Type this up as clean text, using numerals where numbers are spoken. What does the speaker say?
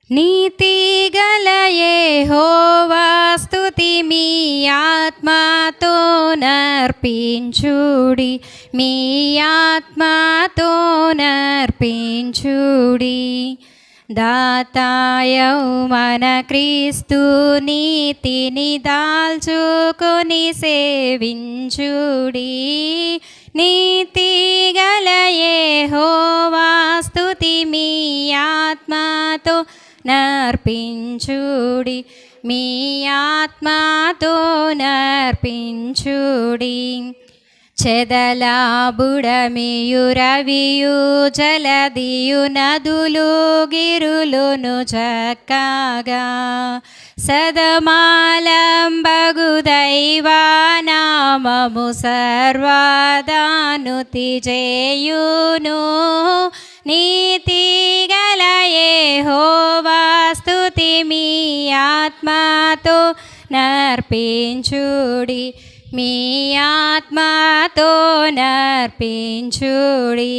నీతిగల యెహోవా స్తుతి మీ ఆత్మతో నర్పించుడి, మీ ఆత్మతో నర్పించుడి. దాతాయౌ మన క్రీస్తు నీతిని దాల్చుకొని సేవించుడి. నీతిగల యెహోవా స్తుతి మీ ఆత్మతో నర్పించుడి, మీ ఆత్మతో నర్పించుడి. చెదల బుడమియు రవియు జలదియు నదులు గిరులును చక్కగా సదమాలంబగు దైవనామము సర్వదానుతి చేయును. నీతిగల యెహోవా స్తుతి మీ ఆత్మతో నర్పించుడి, మీ ఆత్మతో నర్పించుడి.